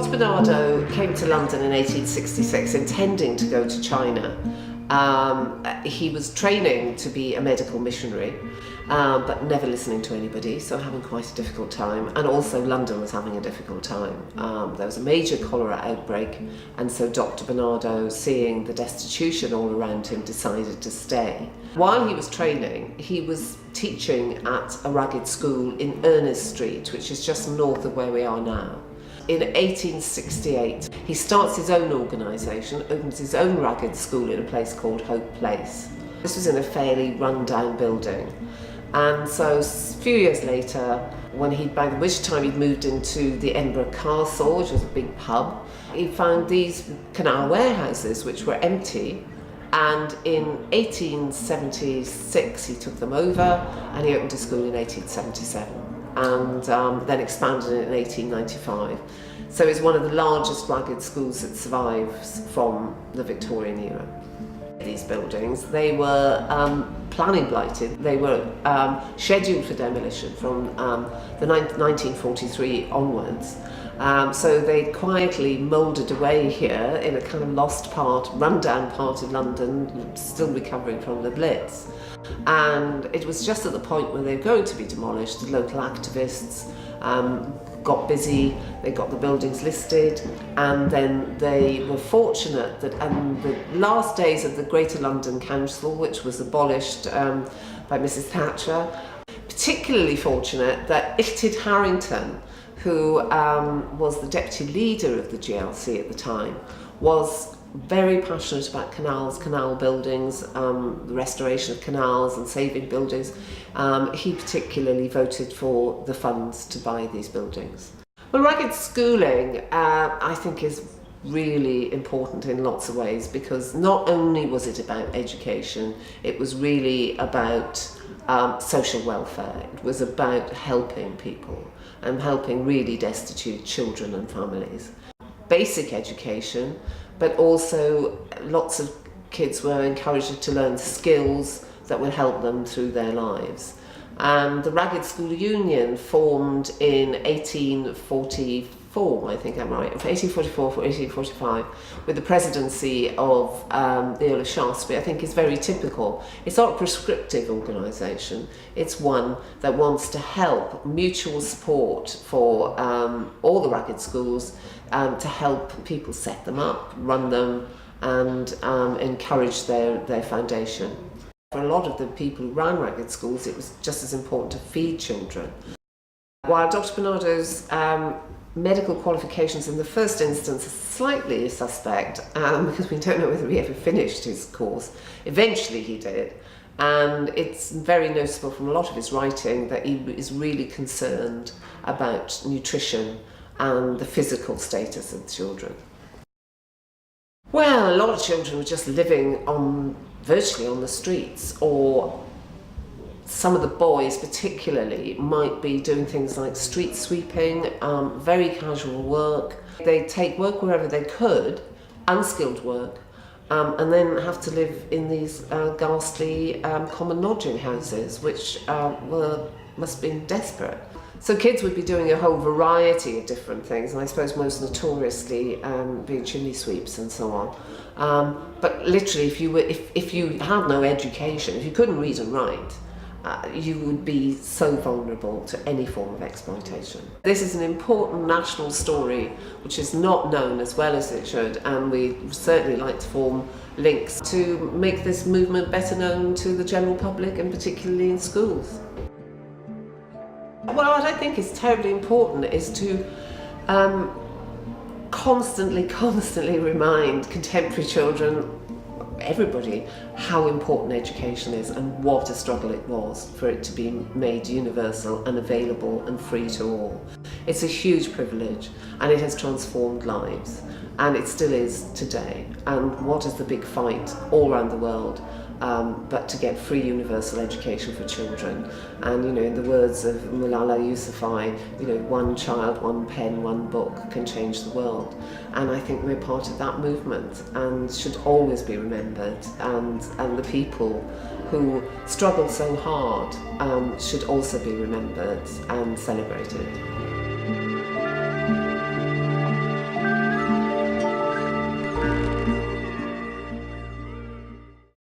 Dr Barnardo came to London in 1866 intending to go to China. He was training to be a medical missionary, but never listening to anybody, so having quite a difficult time. And also London was having a difficult time. There was a major cholera outbreak, and so Dr Barnardo, seeing the destitution all around him, decided to stay. While he was training, he was teaching at a ragged school in Ernest Street, which is just north of where we are now. In 1868, he starts his own organisation, opens his own ragged school in a place called Hope Place. This was in a fairly run-down building. And so a few years later, by which time he'd moved into the Edinburgh Castle, which was a big pub, he found these canal warehouses which were empty. And in 1876, he took them over and he opened a school in 1877. And then expanded it in 1895. So it's one of the largest ragged schools that survives from the Victorian era. These buildings, they were planning blighted. They were scheduled for demolition from the 1943 onwards. So they quietly mouldered away here in a kind of lost part, run-down part of London, still recovering from the Blitz. And it was just at the point when they were going to be demolished, the local activists got busy, they got the buildings listed, and then they were fortunate that in the last days of the Greater London Council, which was abolished by Mrs. Thatcher, particularly fortunate that Illtyd Harrington, who was the deputy leader of the GLC at the time, was very passionate about canals, canal buildings, the restoration of canals and saving buildings. He particularly voted for the funds to buy these buildings. Well, ragged schooling, I think, is really important in lots of ways, because not only was it about education, it was really about social welfare. It was about helping people and helping really destitute children and families. Basic education, but also lots of kids were encouraged to learn skills that would help them through their lives. And the Ragged School Union formed in 1844, I think I'm right, 1844 or 1845, with the presidency of the Earl of Shaftesbury. I think is very typical. It's not a prescriptive organisation, it's one that wants to help mutual support for all the ragged schools, to help people set them up, run them, and encourage their foundation. For a lot of the people who ran ragged schools, it was just as important to feed children. While Dr Barnardo's medical qualifications in the first instance are slightly suspect, because we don't know whether he ever finished his course, eventually he did. And it's very noticeable from a lot of his writing that he is really concerned about nutrition and the physical status of the children. Well, a lot of children were just living virtually on the streets, or some of the boys particularly might be doing things like street sweeping, very casual work. They'd take work wherever they could, unskilled work, and then have to live in these ghastly common lodging houses, which must have been desperate. So kids would be doing a whole variety of different things, and I suppose most notoriously being chimney sweeps and so on. But literally, if you had no education, if you couldn't read and write, you would be so vulnerable to any form of exploitation. This is an important national story which is not known as well as it should, and we certainly like to form links to make this movement better known to the general public, and particularly in schools. Well, what I think is terribly important is to constantly remind contemporary children, everybody, how important education is and what a struggle it was for it to be made universal and available and free to all. It's a huge privilege, and it has transformed lives, and it still is today. And what is the big fight all around the world but to get free universal education for children? And in the words of Malala Yousafzai, one child, one pen, one book can change the world. And I think we're part of that movement and should always be remembered, and the people who struggle so hard should also be remembered and celebrated.